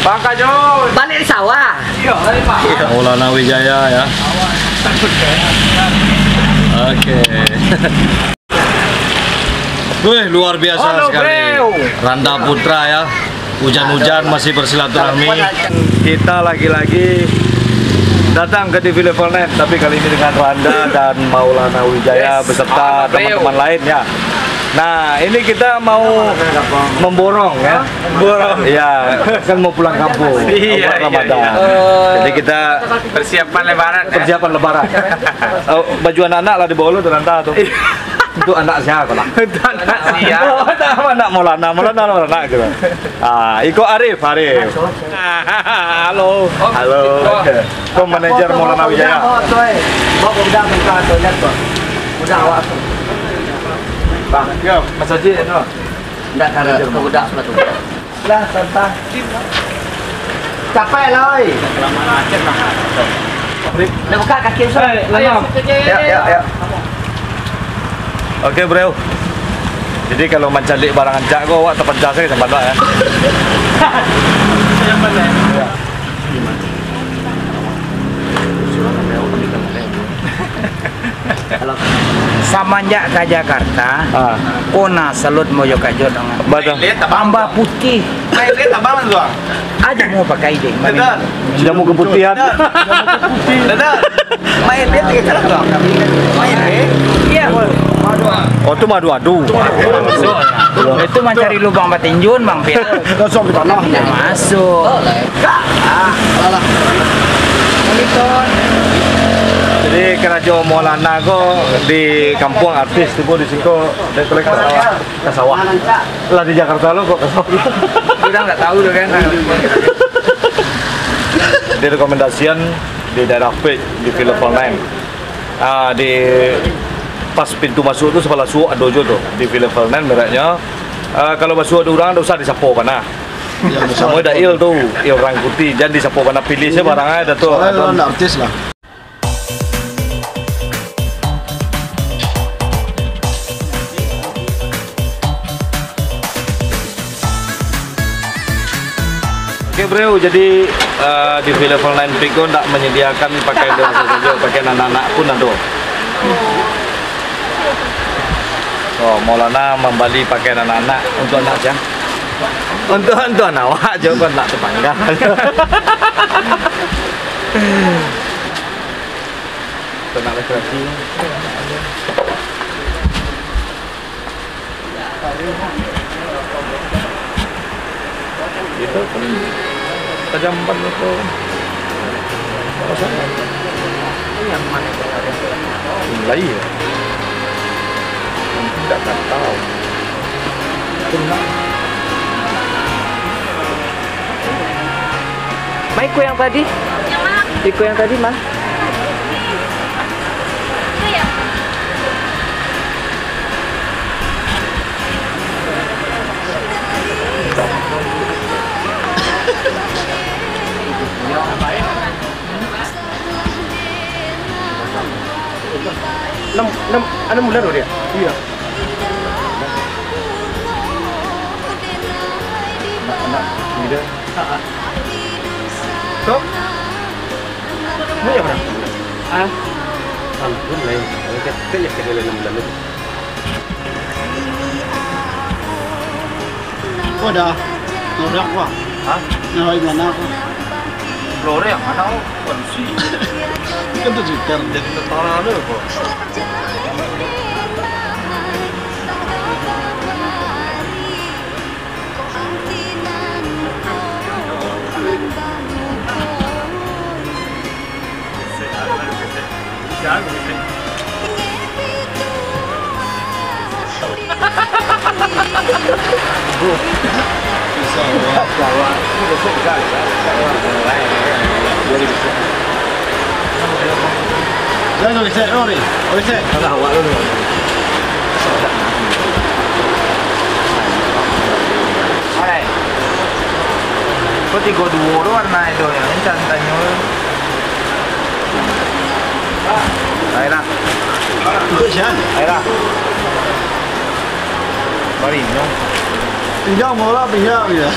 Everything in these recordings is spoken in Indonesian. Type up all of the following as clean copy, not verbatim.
Bang Kajol Balik di sawah. Iya, balik Pak. Maulana Wijaya ya. Oke. Wih, luar biasa sekali. Randa Putra ya. Hujan-hujan masih bersilaturahmi. Kita lagi-lagi datang ke TV Level 9, tapi kali ini dengan Randa dan Maulana Wijaya beserta teman-teman lain ya. Nah, ini kita mau memborong ya. Borong. Iya, kan mau pulang kampung. Iya, Ramadan. Jadi kita Persiapan lebaran. persiapan lebaran. Baju anak-anak lah dibawa lu tuh Randa tuh. Untuk anak siapa lah? Untuk anak siap. Oh, anak Maulana gitu. Ah, Iko Arif. Halo. Halo. Kau manajer Maulana Wijaya. Bang, yo, Mas Haji itu. Enggak ada budak sebatu. Lah, santai. Capek loy. Udah buka kaki saya. Ya. Oke, bro. Jadi kalau mencari barang ancak kok awak tepat jasa sampai mana ya? Yang mana? Ya. Samanja ke Jakarta, kona salut mojo kajo dengan Betul. tambah putih. Main lihat abang tuh. Aja mau pakai deh. Dadah. Jamu keputihan. Dadah. Main lihat tiga cara tuh. Main Iya. Oh, itu madu-adu. Itu mencari lubang batinjun, Bang Pit. Kosong di tanah. Masuk. Alah. Monitor. Jadi Kerajo Maulana kok di kampung artis tuh di sini dan kolek ke sawah. Lah di Jakarta lo kok ke sawah. Udah nggak tahu tuh kan. Di rekomendasian di daerah P di Film 9. Di pas pintu masuk itu sebelah suuk dojo tuh di Film 9 mereknya. Kalau masuk ada orang ada usah disapo kana. Sama ada il tuh, il rangkuti jangan disapo kana pilih sih barangnya ada tuh. Ada artis lah. Oke bro, jadi di Level 9 Pico tidak menyediakan pakaian dewasa saja, pakaian anak-anak pun ada. Oh, Maulana membeli pakaian anak-anak untuk anak aja. Untuk anak awak juga nak terpanggang. Tenang lagi. Itu pun tajampan itu kawasan Yang mana itu ada? mulai ya tidak tahu benar Ma, Iko yang tadi? Yang mana? Iko yang tadi, Ma? Itu ya? Enam bulan loh dia. Iya. Anak muda. Kok? Mau ya berapa? Ampun lain. Kita ya ke dalam 6 bulan itu. Oh dah. Norak wah. Hah? Nah, mana aku? Lore yang mana? Kondisi. Kan tuh Twitter. Jadi tentara ada kok. Saya ori. Salah awak lu. Hai. Kok 32 warna itu yang cantanya. Ayolah. Untuk siapa? Ayolah. Marino. Pinjam murah pinjam ya.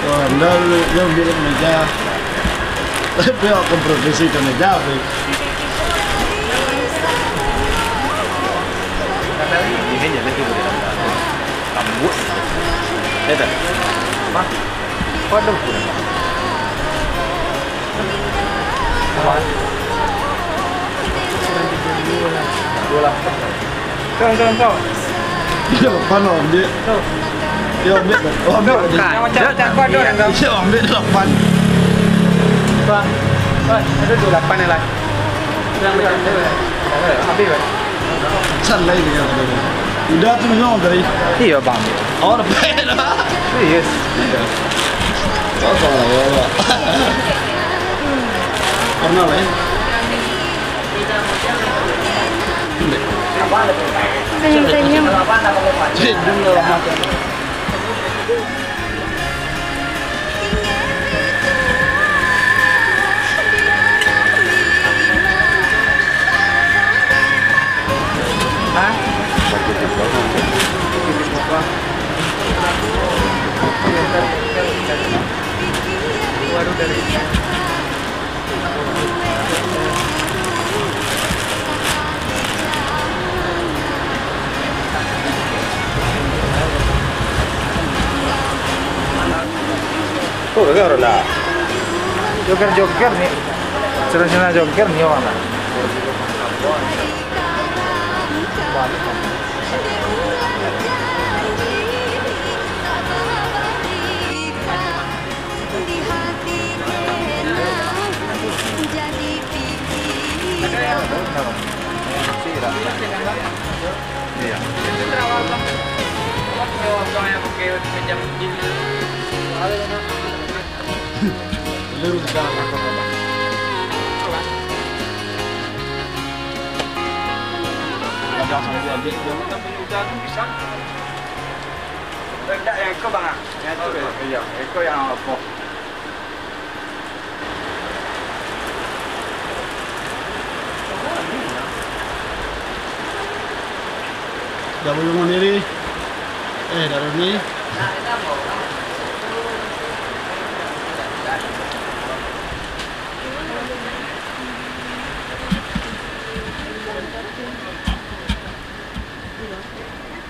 Oh, anda dia bilang meja. Tapi aku profesi ke meja. Ini jadi kita kambus. Itu. Mah. Waduh. Kau. Dia apa om dia? Dia ambil. Oh, ambil. Macam kau ada yang kau. Dia ambil 8. Ada 28 yang lain. Habis kan? San lagi dia kata. Udah tu memang dari. Iya bang. Oh, dah pay dah. Yes. Oh, ya. Pernah lah. Senyum-senyum. Senyum lah makan. Tuh, udah orang dah. Joker nih. Cerita joker nih orang. Lalu sekarang aku apa? Ada sama dia ambil. Tidak yang itu bang. Yang itu iya. Itu yang apa? Dah boleh mandiri. Dah ni.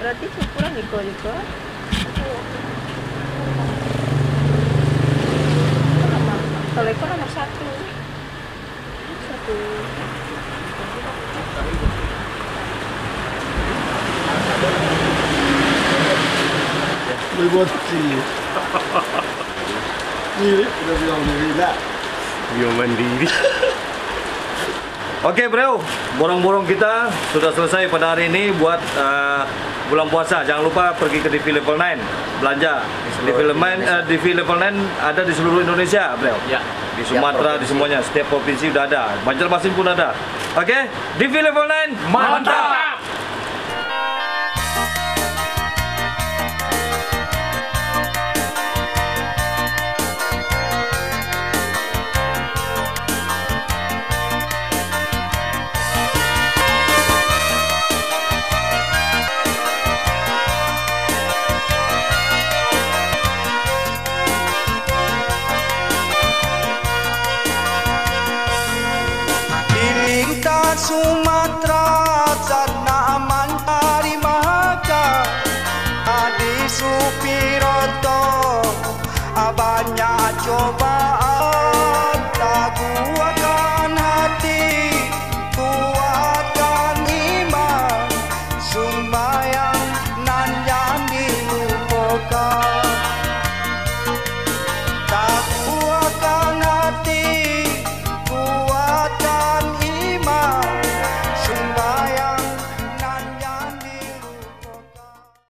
Berarti syukuran Niko juga. Kalau Eko nomor 1. Boleh buat sini. Ni udah bilang diri lah. Biar mandiri. Oke bro, borong-borong kita sudah selesai pada hari ini buat bulan puasa. Jangan lupa pergi ke DV Level 9 belanja. DV Level 9 ada di seluruh Indonesia bro. Ya. Di Sumatera, di semuanya, setiap provinsi udah ada. Banjarmasin pun ada. Oke, DV Level 9 mantap. Suma